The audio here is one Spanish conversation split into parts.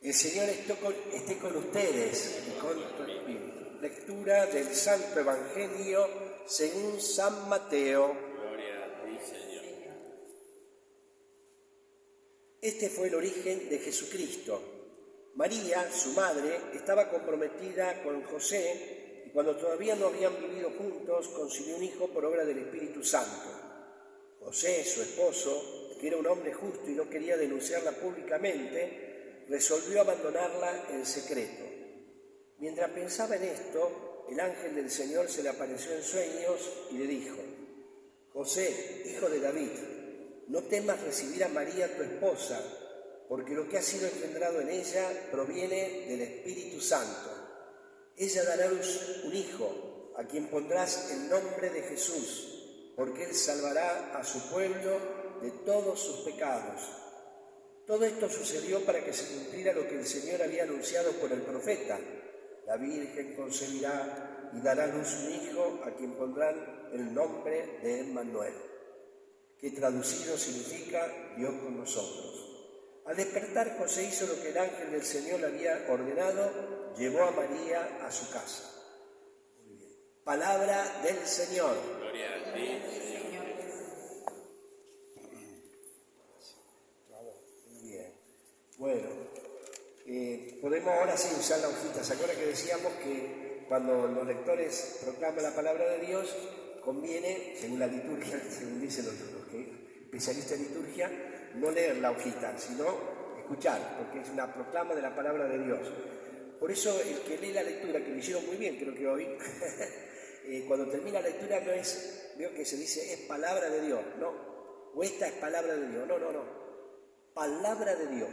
El Señor esté con ustedes y con tu espíritu. Lectura del Santo Evangelio según San Mateo. Gloria a ti, Señor. Este fue el origen de Jesucristo. María, su madre, estaba comprometida con José y cuando todavía no habían vivido juntos, concibió un hijo por obra del Espíritu Santo. José, su esposo, que era un hombre justo y no quería denunciarla públicamente, resolvió abandonarla en secreto. Mientras pensaba en esto, el ángel del Señor se le apareció en sueños y le dijo: José, hijo de David, no temas recibir a María tu esposa, porque lo que ha sido engendrado en ella proviene del Espíritu Santo. Ella dará a luz un hijo, a quien pondrás el nombre de Jesús, porque él salvará a su pueblo de todos sus pecados. Todo esto sucedió para que se cumpliera lo que el Señor había anunciado por el profeta: la Virgen concebirá y dará a luz un hijo, a quien pondrán el nombre de Emmanuel, que traducido significa Dios con nosotros. Al despertar, José hizo lo que el ángel del Señor le había ordenado, llevó a María a su casa. Muy bien. Palabra del Señor. Gloria a ti, Señor. Muy bien. Bueno, podemos ahora sí usar la hojita. ¿Se acuerdan que decíamos que cuando los lectores proclaman la palabra de Dios, conviene, según la liturgia, según dicen los especialistas en liturgia, no leer la hojita, sino escuchar, porque es una proclama de la palabra de Dios. Por eso el que lee la lectura, que lo hicieron muy bien, creo que hoy, cuando termina la lectura no es, veo que se dice, es palabra de Dios, no, o esta es palabra de Dios, no, palabra de Dios,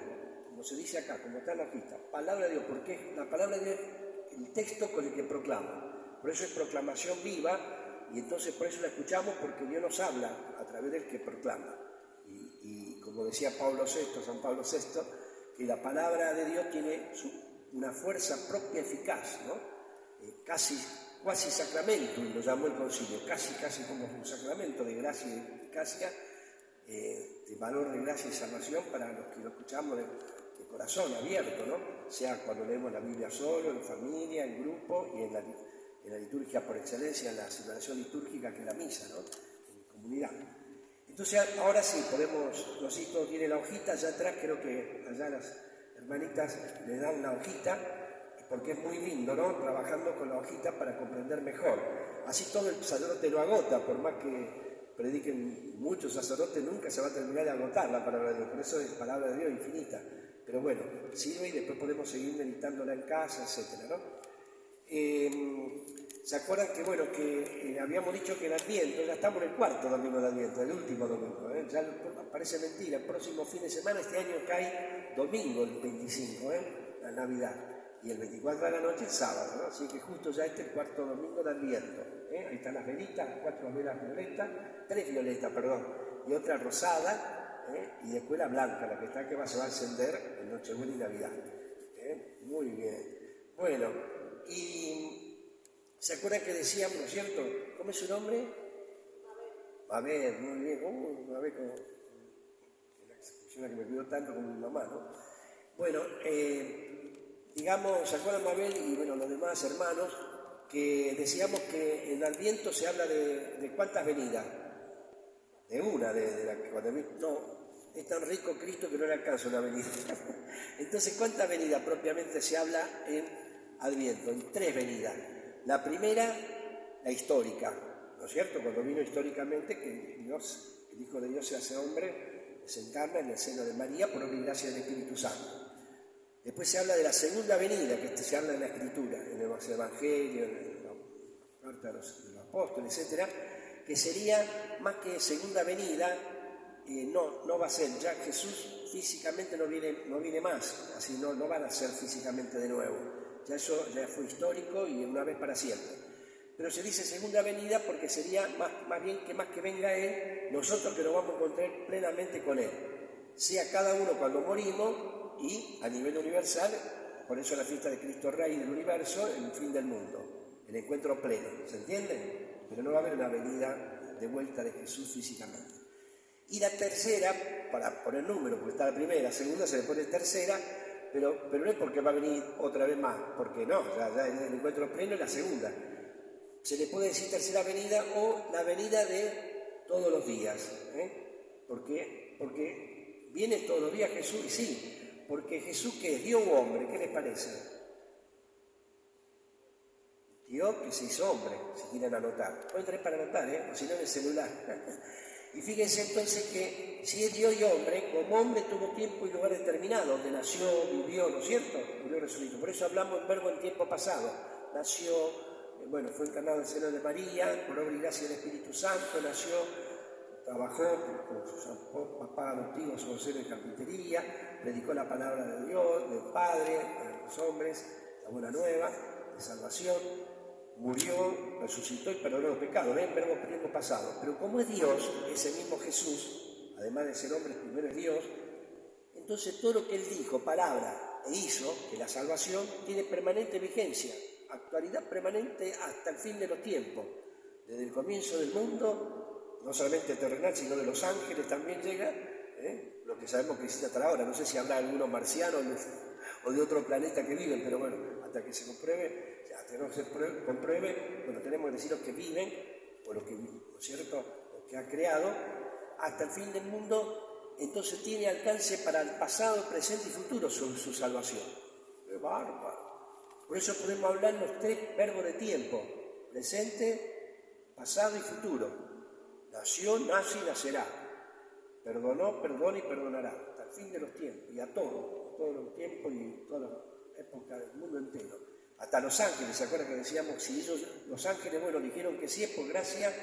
como se dice acá, como está en la hojita, palabra de Dios, porque la palabra de Dios es el texto con el que proclama, por eso es proclamación viva. Y entonces por eso la escuchamos, porque Dios nos habla a través del que proclama. Y como decía San Pablo VI, que la palabra de Dios tiene una fuerza propia eficaz, ¿no? Casi sacramento, lo llamó el concilio, casi como un sacramento de gracia y eficacia, de valor de gracia y salvación para los que lo escuchamos de corazón abierto, ¿no? Sea cuando leemos la Biblia solo, en familia, en grupo y en la liturgia por excelencia, en la celebración litúrgica que es la misa, ¿no? En comunidad. Entonces ahora sí podemos, Rosito tiene la hojita, allá atrás creo que allá las hermanitas le dan la hojita, porque es muy lindo, ¿no? Trabajando con la hojita para comprender mejor. Así todo el sacerdote lo agota, por más que prediquen muchos sacerdotes, nunca se va a terminar de agotar la palabra de Dios, por eso es palabra de Dios infinita. Pero bueno, sirve y después podemos seguir meditándola en casa, etcétera, ¿no? ¿Se acuerdan que, bueno, que habíamos dicho que el Adviento, ya estamos en el cuarto domingo de Adviento, el último domingo, ya parece mentira, el próximo fin de semana, este año cae domingo el 25, la Navidad, y el 24 de la noche el sábado, ¿no? Así que justo ya este es el cuarto domingo de Adviento, ahí están las velitas, 4 velas violetas, 3 violetas, y otra rosada, y después la blanca, la que está que se va a encender en Nochebuena y Navidad. Muy bien. Bueno, y ¿se acuerdan que decíamos, ¿no es cierto? ¿Cómo es su nombre? Mabel, muy bien. Mabel, como la persona que me cuidó tanto como mi mamá, ¿no? Bueno, digamos, ¿se acuerdan, Mabel y bueno, los demás hermanos, que decíamos que en Adviento se habla de cuántas venidas? De una, de la que cuando no, es tan rico Cristo que no le alcanza una venida. Entonces, ¿cuántas venidas propiamente se habla en Adviento? En 3 venidas. La primera, la histórica, ¿no es cierto? Cuando vino históricamente que Dios, el Hijo de Dios se hace hombre, se encarna en el seno de María por obra y gracia del Espíritu Santo. Después se habla de la segunda venida, que se habla en la Escritura, en el Evangelio, en la carta de los apóstoles, etcétera, que sería más que segunda venida, no va a ser, ya Jesús físicamente no viene más, así no va a nacer físicamente de nuevo. Ya eso ya fue histórico y una vez para siempre. Pero se dice segunda venida porque sería más bien que más que venga Él, nosotros que nos vamos a encontrar plenamente con Él. Sea cada uno cuando morimos y a nivel universal, por eso la fiesta de Cristo Rey del universo, el fin del mundo, el encuentro pleno. ¿Se entiende? Pero no va a haber una venida de vuelta de Jesús físicamente. Y la tercera, para poner número, porque está la primera, la segunda, se le pone tercera, pero no es porque va a venir otra vez más, porque no, ya el encuentro pleno es la segunda. Se le puede decir tercera venida o la venida de todos los días. Porque viene todos los días Jesús, y sí, porque Jesús, que es Dios o hombre, ¿qué les parece? Dios que se hizo hombre, si quieren anotar. Pueden traer para anotar, o si no en el celular. Y fíjense entonces que si es Dios y hombre, como hombre tuvo tiempo y lugar determinado, donde nació, vivió, ¿no es cierto? Murió resucitó. Por eso hablamos en verbo en tiempo pasado. Nació, fue encarnado en el seno de María, por obra y gracia del Espíritu Santo, nació, trabajó con su papá adoptivo, su docente de carpintería, predicó la palabra de Dios, del Padre, a los hombres, la buena nueva, de salvación, murió, resucitó y perdonó los pecados, ¿ven? Verbo tiempo pasado. Pero como es Dios, ese mismo Jesús, además de ser hombre, primero es Dios, entonces todo lo que Él dijo, palabra e hizo, que la salvación tiene permanente vigencia, actualidad permanente hasta el fin de los tiempos. Desde el comienzo del mundo, no solamente terrenal, sino de los ángeles también llega, lo que sabemos que existe hasta ahora. No sé si habrá algunos marcianos o de otro planeta que viven, pero bueno, hasta que se compruebe, hasta que no se compruebe, tenemos que decir los que viven, o los que, ¿no es cierto?, los que ha creado, hasta el fin del mundo, entonces tiene alcance para el pasado, presente y futuro su salvación. ¡Qué bárbaro! Por eso podemos hablar los tres verbos de tiempo: presente, pasado y futuro. Nació, nace y nacerá. Perdonó, perdona y perdonará, hasta el fin de los tiempos, y a todos los tiempos y todas las épocas del mundo entero. Hasta los ángeles, ¿se acuerdan que decíamos? Si ellos, los ángeles, dijeron que sí, es por gracia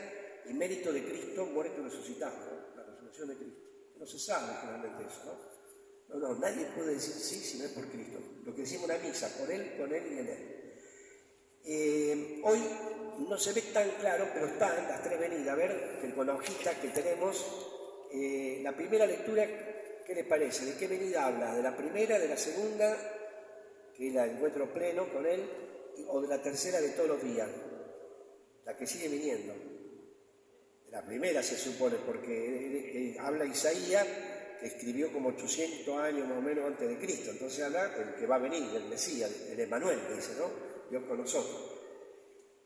y mérito de Cristo, muerto y resucitado, ¿no? La resurrección de Cristo. No se sabe generalmente eso, ¿no? No, nadie puede decir sí si no es por Cristo. Lo que decimos en la misa, por Él, con Él y en Él. Hoy no se ve tan claro, pero están las tres venidas. A ver, que con la hojita que tenemos, la primera lectura, ¿qué les parece? ¿De qué venida habla? ¿De la primera, de la segunda, que es la encuentro pleno con Él, o de la tercera de todos los días? La que sigue viniendo. De la primera se supone, porque habla Isaías, que escribió como 800 años más o menos antes de Cristo. Entonces habla del que va a venir, del Mesías, el Emmanuel, dice, ¿no? Dios con nosotros.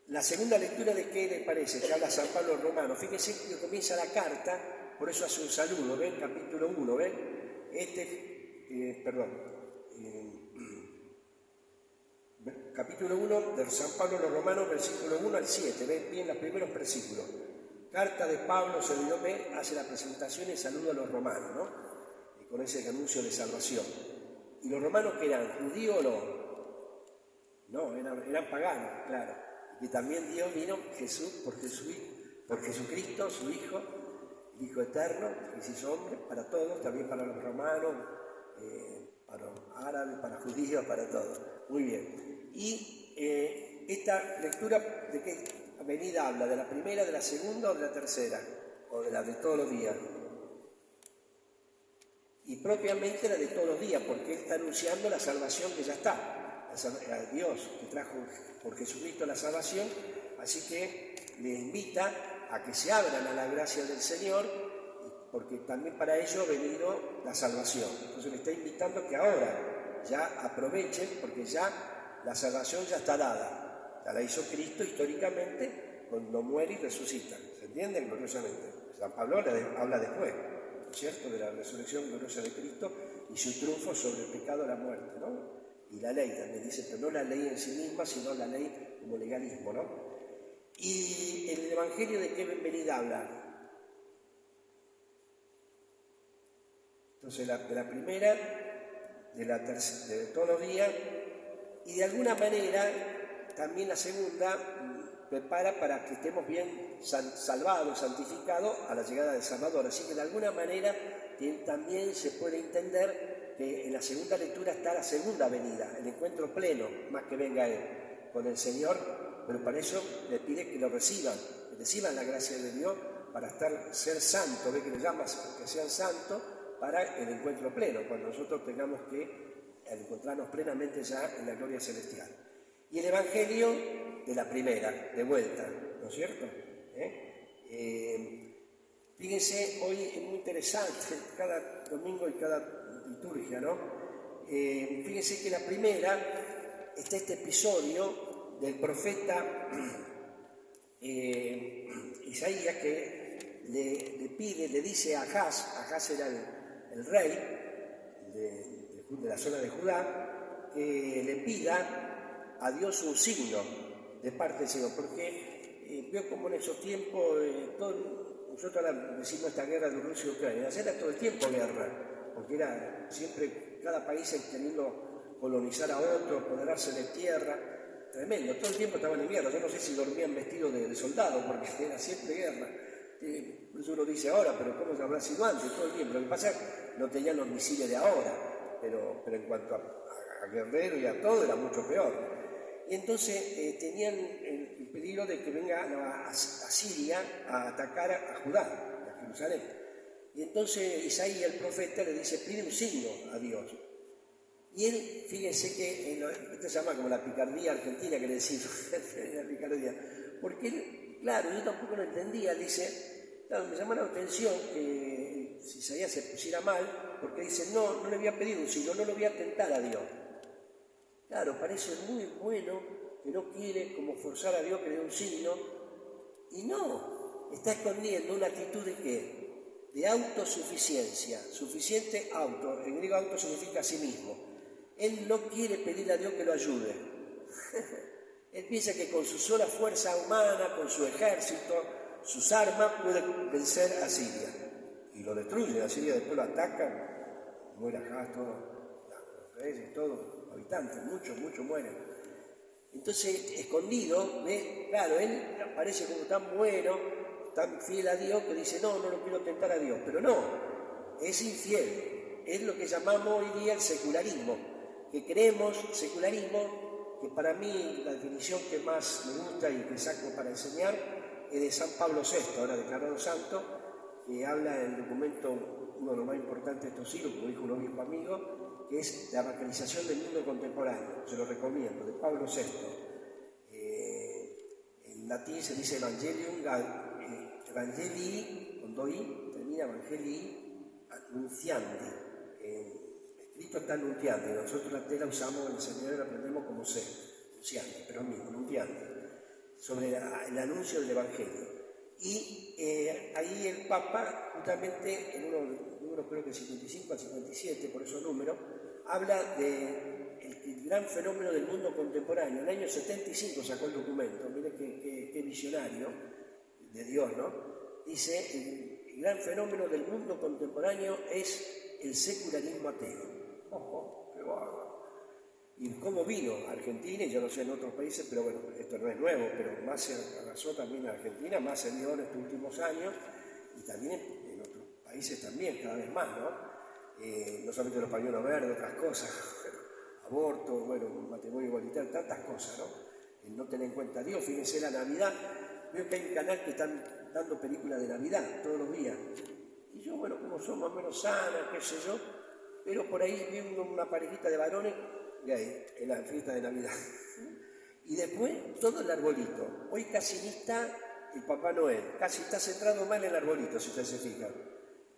La segunda lectura, ¿de qué les parece? Que habla San Pablo Romano. Fíjense que comienza la carta, por eso hace un saludo, ¿ven? Capítulo 1, ¿ven? Capítulo 1 de San Pablo a los Romanos, versículo 1 al 7, ven bien los primeros versículos. Carta de Pablo, servidor, hace la presentación y saludo a los romanos, ¿no? Y con ese anuncio de salvación. ¿Y los romanos qué eran? ¿Judíos o no? No, eran paganos, claro. Y también Dios vino, Jesús, por Jesucristo, su Hijo, el Hijo eterno, que se hizo hombre, para todos, también para los romanos, para los árabes, para judíos, para todos. Muy bien. Y esta lectura, ¿de qué venida habla? ¿De la primera, de la segunda o de la tercera? ¿O de la de todos los días? Y propiamente la de todos los días, porque Él está anunciando la salvación que ya está. A Dios que trajo por Jesucristo la salvación, así que le invita a que se abran a la gracia del Señor, porque también para ello ha venido la salvación. Entonces le está invitando a que ahora ya aprovechen, porque ya la salvación ya está dada. Ya la hizo Cristo históricamente cuando muere y resucita. ¿Se entiende? Gloriosamente. San Pablo habla después, ¿no es cierto?, de la resurrección gloriosa de Cristo y su triunfo sobre el pecado y la muerte, ¿no? Y la ley también dice, pero no la ley en sí misma, sino la ley como legalismo, ¿no? Y el Evangelio, ¿de qué venida habla? Entonces, de la primera, de todos los días, y de alguna manera también la segunda prepara para que estemos bien salvados, santificados a la llegada del Salvador. Así que de alguna manera también se puede entender que en la segunda lectura está la segunda venida, el encuentro pleno, más que venga Él con el Señor, pero para eso le pide que lo reciban la gracia de Dios para ser santos, ve que le llama que sean santos para el encuentro pleno, cuando nosotros tengamos que encontrarnos plenamente ya en la gloria celestial. Y el Evangelio de la primera, de vuelta, ¿no es cierto? Fíjense, hoy es muy interesante, cada domingo y cada liturgia, ¿no? Fíjense que la primera está este episodio del profeta Isaías, que le dice a Ahaz era el rey de la zona de Judá, que le pida a Dios un signo de parte del Señor, porque veo como en esos tiempos, nosotros ahora decimos esta guerra de Rusia y Ucrania, era todo el tiempo guerra, porque era siempre cada país queriendo colonizar a otro, apoderarse de tierra, tremendo, todo el tiempo estaban en guerra. Yo no sé si dormían vestidos de soldados, porque era siempre guerra. Por eso uno dice ahora, pero ¿cómo habrá sido antes? Todo el tiempo. Lo que pasa es que no tenían los misiles de ahora, pero en cuanto a guerrero y a todo era mucho peor. Y entonces tenían el peligro de que venga a Siria a atacar a Judá, a Jerusalén. Y entonces Isaías, el profeta, le dice, pide un signo a Dios. Y él, fíjense que esto se llama como la picardía argentina, que le decimos, la picardía, porque él, claro, yo tampoco lo entendía, dice, claro, me llamó la atención que si Isaías se pusiera mal, porque dice, no le voy a pedir un signo, no lo voy a tentar a Dios. Claro, parece muy bueno que no quiere como forzar a Dios que le dé un signo, y no, está escondiendo una actitud de ¿qué? De autosuficiencia, suficiente auto, en griego auto significa a sí mismo. Él no quiere pedirle a Dios que lo ayude. Él piensa que con su sola fuerza humana, con su ejército, sus armas, puede vencer a Siria. Y lo destruye, a Siria después lo atacan, muere acá, todos los reyes, todos los habitantes, muchos mueren. Entonces, escondido, ¿ve? Claro, él aparece como tan bueno, tan fiel a Dios, que dice, no lo quiero tentar a Dios, pero no, es infiel. Es lo que llamamos hoy día el secularismo, que creemos, secularismo, que para mí la definición que más me gusta y que saco para enseñar es de San Pablo VI, ahora declarado santo, que habla en el documento, uno de los más importantes de estos siglos, como dijo un obispo amigo, que es la evangelización del mundo contemporáneo, se lo recomiendo, de Pablo VI. En latín se dice Evangelium, Evangelii, con do i, termina Evangelii Nuntiandi. Escrito está Nuntiandi, nosotros la tela usamos en el seminario, la aprendemos como C, Nuntiandi, pero mismo, Nuntiandi, sobre el anuncio del Evangelio. Y ahí el Papa, justamente en uno creo que 55 al 57, por esos números, habla del gran fenómeno del mundo contemporáneo. En el año 75 sacó el documento, miren qué visionario de Dios, ¿no? Dice, el gran fenómeno del mundo contemporáneo es el secularismo ateo. ¡Qué bárbaro! ¿Y cómo vino a Argentina? Y yo no sé en otros países, pero bueno, esto no es nuevo, pero más se arrasó también en Argentina, más se dio en estos últimos años, y también en otros países también, cada vez más, ¿no? No solamente los pañuelos verdes, otras cosas, aborto, bueno, matrimonio igualitario, tantas cosas, ¿no? El no tener en cuenta a Dios. Fíjense la Navidad, veo que hay un canal que están dando películas de Navidad todos los días. Y yo, bueno, como son más o menos sanas, qué sé yo, pero por ahí vi una parejita de varones gay en la fiesta de Navidad. Y después todo el arbolito. Hoy casi ni está el Papá Noel, casi está centrado mal en el arbolito, si ustedes se fijan.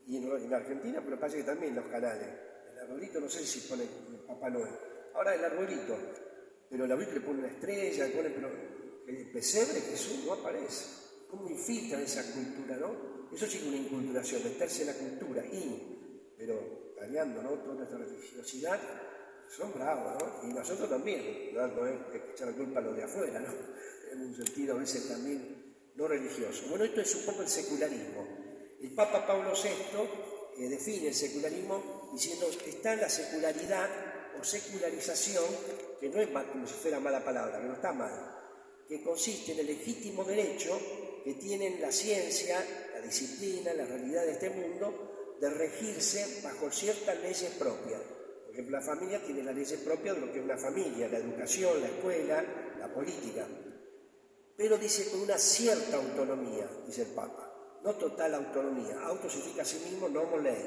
Y en Argentina, pero parece que también en los canales. El arbolito no sé si pone el Papá Noel. Ahora el arbolito, pero el arbolito le pone una estrella, pero el pesebre Jesús no aparece. ¿Cómo infiltran esa cultura, no? Eso sí que es una inculturación, meterse en la cultura, pero dañando, ¿no? Toda nuestra religiosidad, son bravos, ¿no? Y nosotros también, no es echar la culpa a los de afuera, ¿no? En un sentido a veces también no religioso. Bueno, esto es un poco el secularismo. El Papa Pablo VI define el secularismo diciendo que está en la secularidad o secularización, que no es como si fuera mala palabra, que no está mal, que consiste en el legítimo derecho que tienen la ciencia, la disciplina, la realidad de este mundo, de regirse bajo ciertas leyes propias. Por ejemplo, la familia tiene las leyes propias de lo que es una familia, la educación, la escuela, la política. Pero dice con una cierta autonomía, dice el Papa. No total autonomía, auto significa a sí mismo, no como ley,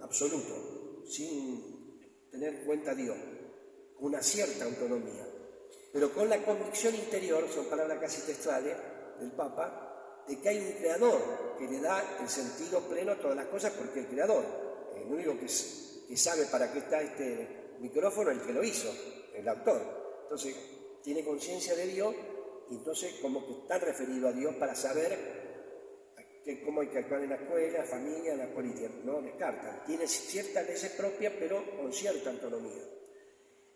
absoluto, sin tener en cuenta a Dios, con una cierta autonomía, pero con la convicción interior, son palabras casi textuales del Papa, de que hay un creador que le da el sentido pleno a todas las cosas, porque el creador, el único que sabe para qué está este micrófono el que lo hizo, el autor. Entonces, tiene conciencia de Dios y entonces como que está referido a Dios para saber cómo hay que actuar en la escuela, familia, en la política. No descartan. Tiene ciertas leyes propias, pero con cierta autonomía.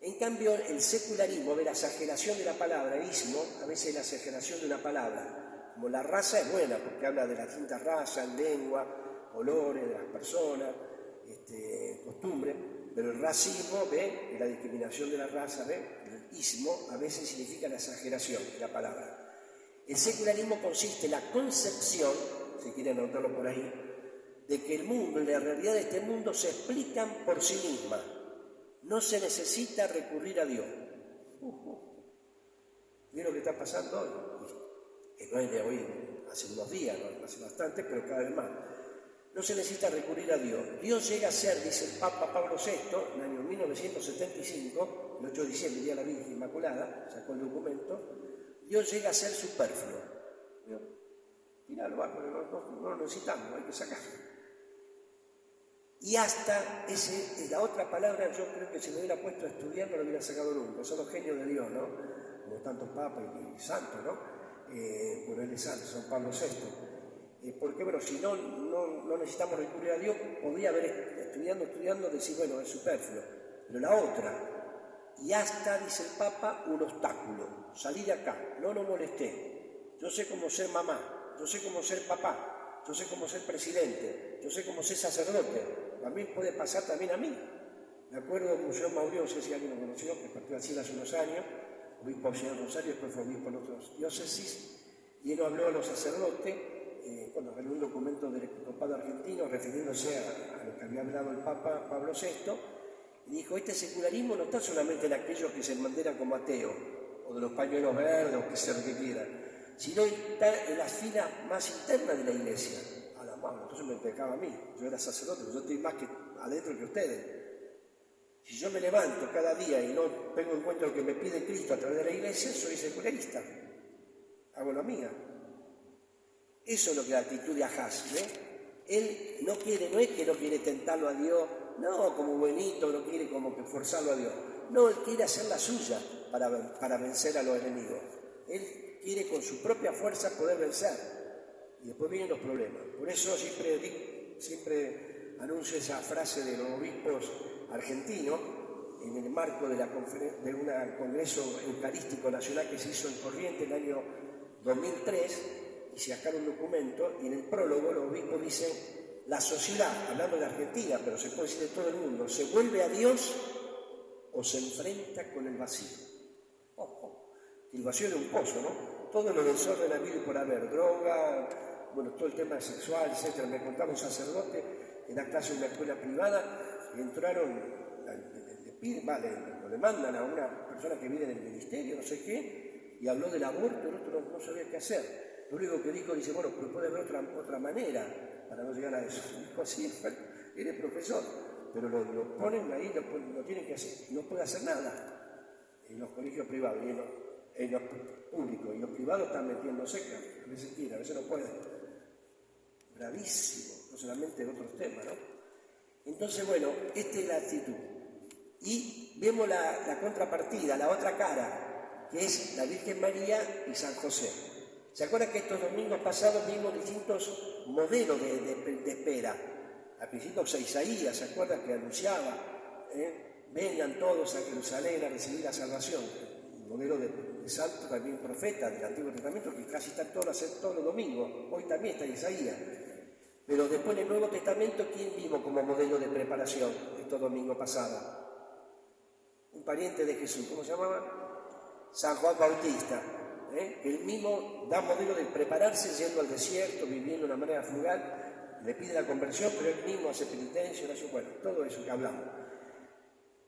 En cambio, el secularismo ve la exageración de la palabra, ismo, a veces la exageración de una palabra. Como la raza es buena, porque habla de las distintas razas, lengua, colores, de las personas, costumbres, pero el racismo ve la discriminación de la raza, ve el ismo, a veces significa la exageración de la palabra. El secularismo consiste en la concepción, si quieren anotarlo por ahí, de que el mundo y la realidad de este mundo se explican por sí mismas. No se necesita recurrir a Dios. ¿Vieron lo que está pasando hoy? Que no es de hoy, hace unos días, ¿no? Hace bastante, pero cada vez más. No se necesita recurrir a Dios. Dios llega a ser, dice el Papa Pablo VI, en el año 1975, el 8 de diciembre, día de la Virgen Inmaculada, sacó el documento, Dios llega a ser superfluo. Mirá, no lo necesitamos, hay que sacarlo. Y hasta, la otra palabra, yo creo que si lo hubiera puesto a estudiar no lo hubiera sacado nunca. Son los genios de Dios, ¿no? Como tantos papas y santos, ¿no? Bueno, él es santo, San Pablo VI. Porque, bueno, si no necesitamos recurrir a Dios, podría haber estudiando, decir, bueno, es superfluo. Pero la otra, y hasta, dice el Papa, un obstáculo. Salí de acá, no nos molesté. Yo sé cómo ser mamá, yo sé cómo ser papá, yo sé cómo ser presidente, yo sé cómo ser sacerdote. También puede pasar también a mí. Me acuerdo de Monseñor Mauricio, no sé si alguien lo conoció, que partió así hace unos años, obispo auxiliar Rosario, después fue obispo en otras diócesis, y él habló a los sacerdotes, cuando ganó un documento del episcopado argentino, refiriéndose a lo que había hablado el Papa Pablo VI, y dijo, este secularismo no está solamente en aquellos que se manderan como ateos, o de los pañuelos verdes, o que sea lo que quieran, sino está en las filas más internas de la iglesia. A la mano, entonces me pecaba a mí, yo era sacerdote, yo estoy más que adentro que ustedes. Si yo me levanto cada día y no tengo en cuenta lo que me pide Cristo a través de la iglesia, soy secularista, hago la mía. Eso es lo que la actitud de Ahaz, ¿ve? Él no es que no quiere tentarlo a Dios, no como buenito, no quiere como que forzarlo a Dios, no, él quiere hacer la suya para vencer a los enemigos. Él quiere con su propia fuerza poder vencer y después vienen los problemas. Por eso siempre anuncio esa frase de los obispos argentinos en el marco de un congreso eucarístico nacional que se hizo en Corrientes en el año 2003 y se sacaron un documento y en el prólogo los obispos dicen la sociedad, hablando de Argentina, pero se puede decir de todo el mundo, se vuelve a Dios o se enfrenta con el vacío. El vacío era un pozo, ¿no? Todo lo desorden habido y por haber, droga, bueno, todo el tema sexual, etc. Me contaba un sacerdote en la clase de una escuela privada, y entraron, le mandan a una persona que viene del ministerio, no sé qué, y habló del aborto, el otro no sabía qué hacer. Lo único que dijo, dice, bueno, pero puede haber otra manera para no llegar a eso. Dijo, sí, él es profesor, pero lo ponen ahí, lo tienen que hacer, no puede hacer nada en los colegios privados. En los públicos y los privados están metiéndose, a veces quieren, a veces no pueden. Bravísimo, no solamente en otros temas, ¿no? Entonces, bueno, esta es la actitud. Y vemos la contrapartida, la otra cara, que es la Virgen María y San José. ¿Se acuerdan que estos domingos pasados vimos distintos modelos de espera? Al principio Isaías, ¿se acuerdan que anunciaba? Vengan todos a Jerusalén a recibir la salvación. Un modelo de santo, también profeta del Antiguo Testamento, que casi están todos los domingos. Hoy también está Isaías. Pero después en el Nuevo Testamento, ¿quién vimos como modelo de preparación estos domingos pasados? Un pariente de Jesús, ¿cómo se llamaba? San Juan Bautista. Él mismo da modelo de prepararse yendo al desierto, viviendo de una manera frugal, le pide la conversión, pero él mismo hace penitencia, oración, bueno, todo eso que hablamos.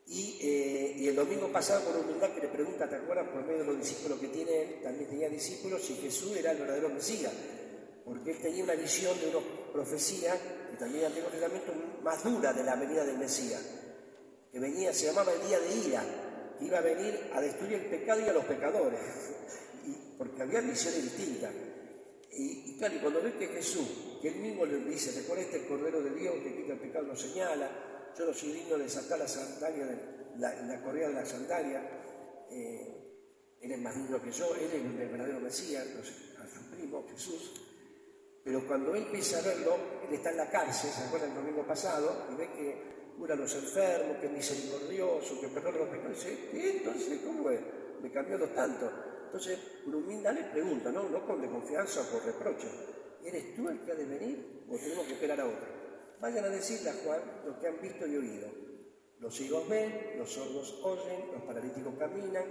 Y el domingo pasado, con humildad, que le pregunta, ¿te acuerdas? Por medio de los discípulos que tiene él, también tenía discípulos, si Jesús era el verdadero Mesías, porque él tenía una visión de una profecía, que también en el Antiguo Testamento, más dura de la venida del Mesías, que venía, se llamaba el día de ira, que iba a venir a destruir el pecado y a los pecadores, porque había visiones distintas. Y claro, y cuando ve que Jesús, que él mismo le dice, recuerda el Cordero de Dios que quita el pecado, lo señala, yo no soy digno de desatar la sandalia la correa de la sandalia, él es más digno que yo, él es el verdadero Mesías, a su primo Jesús. Pero cuando él empieza a verlo, él está en la cárcel, ¿se acuerdan el domingo pasado? Y ve que cura a los enfermos, que es misericordioso, que perdona los pecados. Y dice, ¿qué? Entonces, ¿cómo es? Me cambió tanto. Entonces, con humildad le pregunta, no con desconfianza o por reproche, ¿eres tú el que ha de venir o tenemos que esperar a otro? Vayan a decirle a Juan lo que han visto y oído. Los ciegos ven, los sordos oyen, los paralíticos caminan,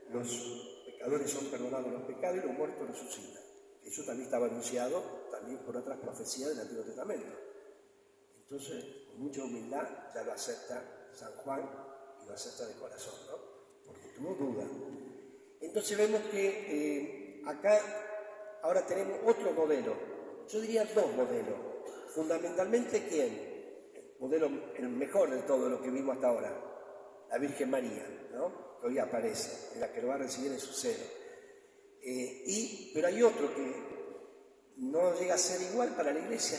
los pecadores son perdonados los pecados y los muertos resucitan. Eso también estaba anunciado también por otras profecías del Antiguo Testamento. Entonces, con mucha humildad ya lo acepta San Juan y lo acepta de corazón, ¿no? Porque tuvo duda. Entonces vemos que acá ahora tenemos otro modelo. Yo diría dos modelos. Fundamentalmente, ¿quién? El modelo, el mejor de todo lo que vimos hasta ahora, la Virgen María, ¿no? Que hoy aparece, en la que lo va a recibir en su seno. Pero hay otro que no llega a ser igual para la Iglesia,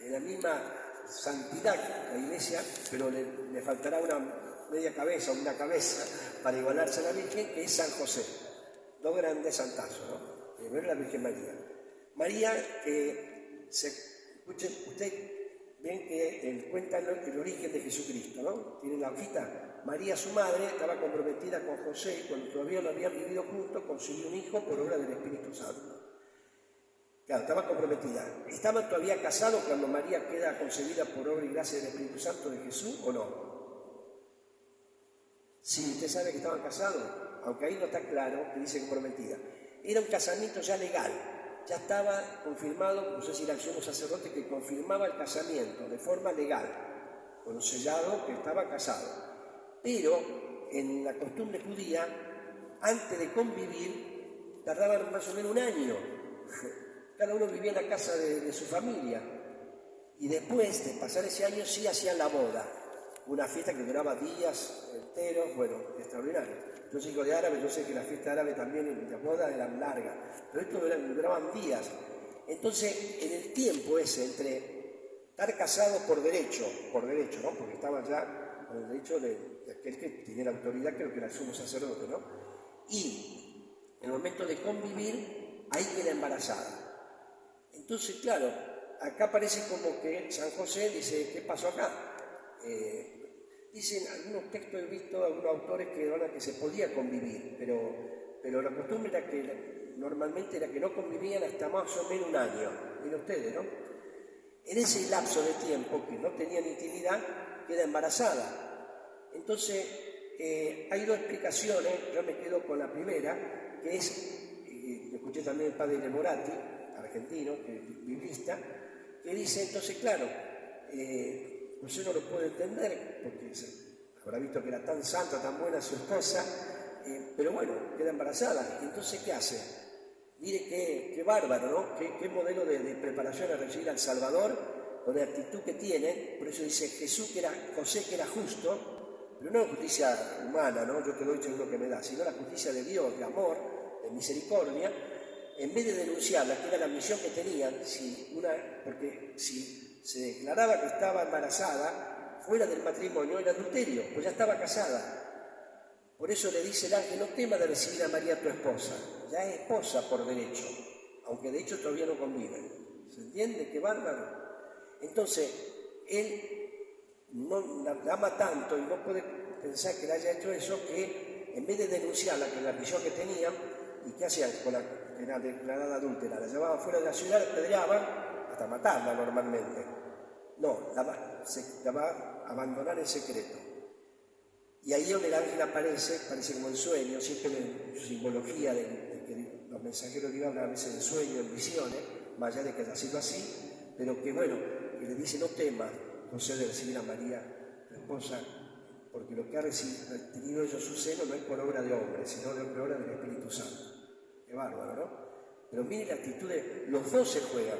en la misma santidad que la Iglesia, pero le faltará una media cabeza o una cabeza para igualarse a la Virgen, que es San José. Dos grandes santazos, ¿no? Primero la Virgen María. María, escuchen, ustedes ven que cuenta el origen de Jesucristo, ¿no? Tienen la hojita. María, su madre, estaba comprometida con José y cuando todavía no habían vivido juntos, concibió un hijo por obra del Espíritu Santo. Claro, estaba comprometida. ¿Estaban todavía casados cuando María queda concebida por obra y gracia del Espíritu Santo de Jesús o no? Sí, usted sabe que estaban casados, aunque ahí no está claro que dice comprometida. Era un casamiento ya legal, ya estaba confirmado, no sé si era el sumo sacerdote que confirmaba el casamiento de forma legal, con un sellado que estaba casado. Pero en la costumbre judía, antes de convivir, tardaban más o menos un año. Cada uno vivía en la casa de su familia. Y después de pasar ese año sí hacían la boda. Una fiesta que duraba días enteros, bueno, extraordinario. Yo soy hijo de árabe, yo sé que la fiesta árabe también, las bodas eran largas, pero esto duraban días. Entonces, en el tiempo ese, entre estar casado por derecho, ¿no? Porque estaba ya con el derecho de aquel que tenía la autoridad, creo que era el sumo sacerdote, ¿no? Y en el momento de convivir, ahí queda embarazada. Entonces, claro, acá parece como que San José dice, ¿qué pasó acá? Dicen algunos textos, he visto algunos autores que se podía convivir, pero la costumbre era que normalmente era que no convivían hasta más o menos un año. Miren ustedes, ¿no? En ese lapso de tiempo que no tenían intimidad, queda embarazada. Entonces, hay dos explicaciones, yo me quedo con la primera, que es, lo escuché también el padre de Moratti, argentino, que es biblista, que dice, entonces, claro, José no lo puede entender, porque habrá visto que era tan santa, tan buena su esposa, pero bueno, queda embarazada. Entonces, ¿qué hace? Mire qué bárbaro, ¿no? Qué modelo de preparación a recibir al Salvador, con la actitud que tiene. Por eso dice José que era justo, pero no justicia humana, ¿no? Yo te doy según lo que me da, sino la justicia de Dios, de amor, de misericordia. En vez de denunciarla, que era la misión que tenían, porque si se declaraba que estaba embarazada, fuera del matrimonio era adulterio, pues ya estaba casada. Por eso le dice el ángel, no temas de recibir a María tu esposa, ya es esposa por derecho, aunque de hecho todavía no conviven. ¿Se entiende? ¡Qué bárbaro! Entonces, él no la ama tanto y no puede pensar que le haya hecho eso, que en vez de denunciarla, que es la misión que tenían, ¿y qué hacían con era declarada adúltera? La llevaban fuera de la ciudad, la apedreaban, hasta matarla normalmente. No, la va a abandonar en secreto. Y ahí donde el ángel aparece como en sueño, siempre en su simbología de que los mensajeros de Dios hablan a veces en sueños, en visiones, más allá de que haya sido así, pero que bueno, que le dice, no temas, José, de recibir a María, tu esposa, porque lo que ha tenido ellos su seno no es por obra de hombre, sino por obra del Espíritu Santo. Qué bárbaro, ¿no? Pero miren la actitud de los dos se juegan.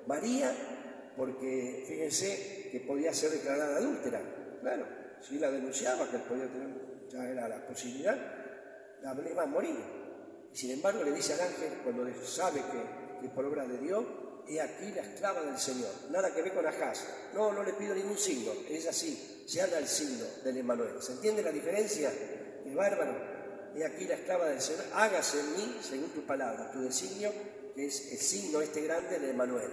María, porque fíjense que podía ser declarada adúltera. Claro, si la denunciaba, que podía tener, ya era la posibilidad, la iba a morir. Y sin embargo le dice al ángel, cuando sabe que es por obra de Dios, he aquí la esclava del Señor. Nada que ver con Ahaz. No, no le pido ningún signo. Es así, se habla el signo del Emmanuel. ¿Se entiende la diferencia? El bárbaro. He aquí la esclava del Señor. Hágase en mí según tu palabra, tu designio, que es el signo este grande de Emmanuel.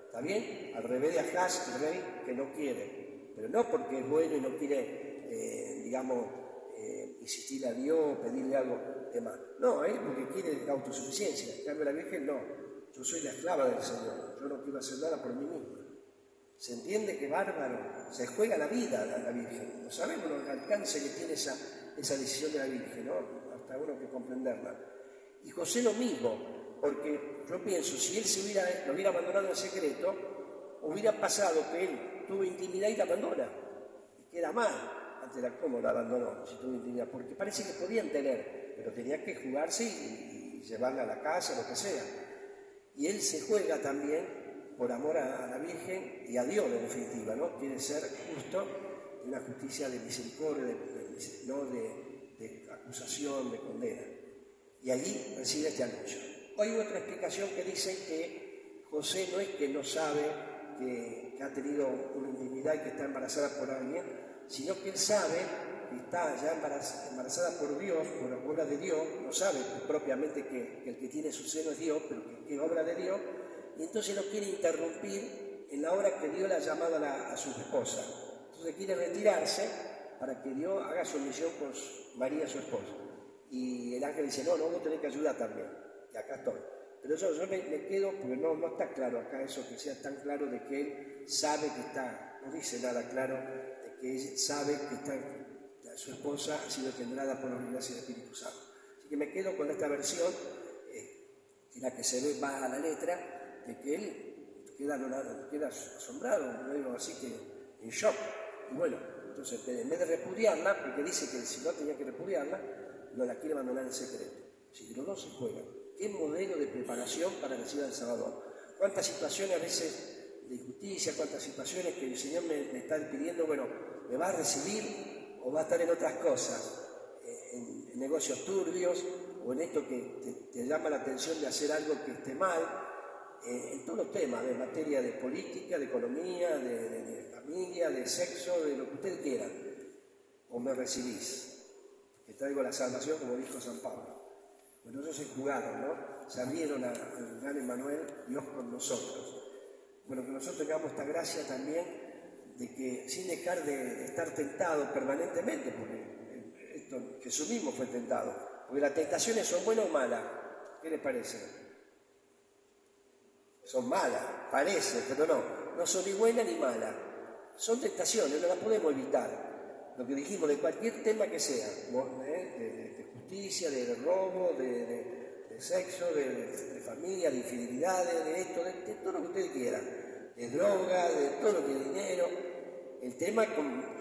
¿Está bien? Al revés de Ahaz, el rey que no quiere. Pero no porque es bueno y no quiere, insistir a Dios, pedirle algo de más. No, él porque quiere la autosuficiencia. En cambio la Virgen no. Yo soy la esclava del Señor. Yo no quiero hacer nada por mí misma. ¿Se entiende que bárbaro? Se juega la vida la Virgen. No sabemos el alcance que tiene esa decisión de la Virgen, ¿no? Hasta uno que comprenderla. Y José lo mismo, porque yo pienso, si él lo hubiera abandonado en secreto, hubiera pasado que él tuvo intimidad y la abandona. Y queda mal. ¿Cómo la abandonó si tuvo intimidad? Porque parece que podían tener, pero tenía que jugarse y llevarla a la casa, lo que sea. Y él se juega también por amor a la Virgen y a Dios en definitiva, ¿no? Quiere ser justo, una justicia de misericordia, no de acusación, de condena. Y allí recibe este anuncio. Hay otra explicación que dice que José no es que no sabe que ha tenido una intimidad y que está embarazada por alguien, sino que él sabe que está ya embarazada por Dios, por la obra de Dios, no sabe propiamente que el que tiene su seno es Dios, pero que es obra de Dios, y entonces no quiere interrumpir en la hora que Dios le ha llamado a su esposa. Entonces quiere retirarse para que Dios haga su misión con María, su esposa. Y el ángel dice, no, vos tenés que ayudar también, y acá estoy. Pero yo me quedo, porque no está claro acá eso, que sea tan claro de que él sabe que está, no dice nada claro, que él sabe que su esposa ha sido engendrada por la gracia del Espíritu Santo. Así que me quedo con esta versión, en la que se ve, va a la letra, de que él queda asombrado, digo así que en shock. Y bueno, entonces en vez de repudiarla, porque dice que si no tenía que repudiarla, no la quiere abandonar en secreto. Si los dos se juegan, ¿qué modelo de preparación para recibir al Salvador? ¿Cuántas situaciones a veces de injusticia, cuántas situaciones que el Señor me está pidiendo, bueno, ¿me va a recibir o va a estar en otras cosas? En negocios turbios o en esto que te llama la atención de hacer algo que esté mal, en todos los temas, de materia de política, de economía, de familia, de sexo, de lo que usted quiera. O me recibís, que traigo la salvación, como dijo San Pablo. Bueno, ellos se jugaron, ¿no? Se abrieron al gran Emmanuel, Dios con nosotros. Bueno, que nosotros tengamos esta gracia también de que sin dejar de estar tentado permanentemente, porque Jesús mismo fue tentado, porque las tentaciones son buenas o malas. ¿Qué les parece? Son malas, parece, pero no son ni buenas ni malas. Son tentaciones, no las podemos evitar. Lo que dijimos, de cualquier tema que sea, de justicia, de robo, de sexo, de familia, de infidelidades, de esto, de todo lo que ustedes quieran, de droga, de todo lo que es dinero. El tema es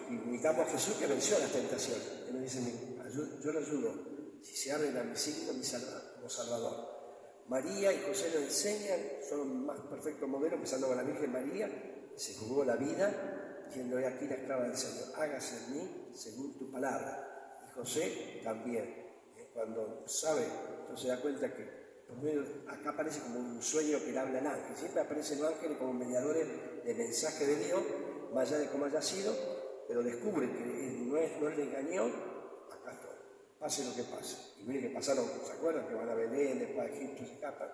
imitamos a Jesús que venció las tentaciones. Él nos dice, yo lo ayudo, si se abren a mi signo, como Salvador. María y José nos enseñan, son los más perfectos modelos, empezando con la Virgen María, que se jugó la vida, diciendo, he aquí la esclava del Señor, hágase en mí según tu palabra. Y José también, cuando sabe, entonces se da cuenta que acá aparece como un sueño que le habla el ángel. Siempre aparecen los ángeles como mediadores del mensaje de Dios, más allá de cómo haya sido, pero descubre que no le engañó, acá estoy, pase lo que pase. Y miren que pasaron, ¿se acuerdan? Que van a Belén, después a Egipto, se escapan.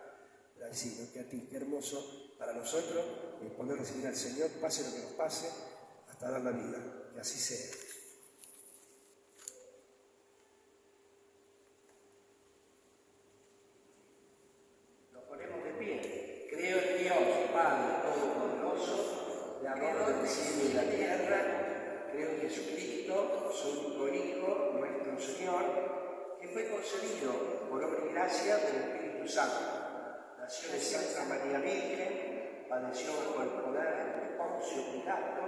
Pero así, ¿no? Qué hermoso para nosotros poder recibir al Señor, pase lo que nos pase, hasta dar la vida, que así sea. Concebido por obra y gracia del Espíritu Santo. Nació de Santa María Virgen, padeció bajo el poder de Poncio Pilato,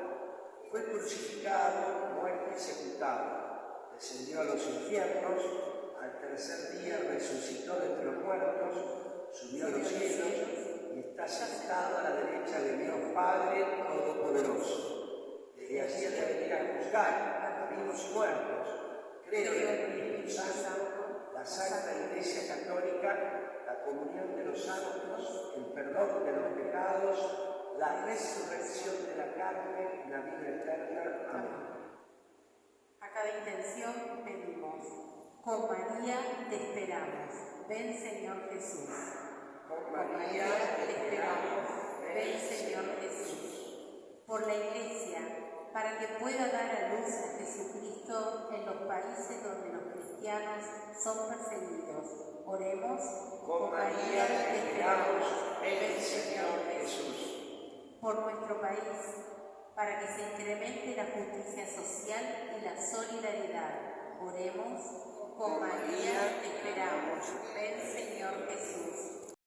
fue crucificado, muerto y sepultado, descendió a los infiernos, al tercer día resucitó de entre los muertos, subió a los cielos y está sentado a la derecha de Dios Padre Todopoderoso. Desde allí ha de venir a juzgar a vivos y muertos. Creo en el Espíritu Santo, la Santa Iglesia Católica, la comunión de los santos, el perdón de los pecados, la resurrección de la carne, la vida eterna. Amén. A cada intención pedimos: con María te esperamos, ven Señor Jesús. Con María te esperamos, ven Señor Jesús. Por la Iglesia, para que pueda dar a luz a Jesucristo en los países donde los cristianos son perseguidos, oremos. Con María te esperamos, ven Señor Jesús. Por nuestro país, para que se incremente la justicia social y la solidaridad, oremos. Con María te esperamos, ven Señor Jesús.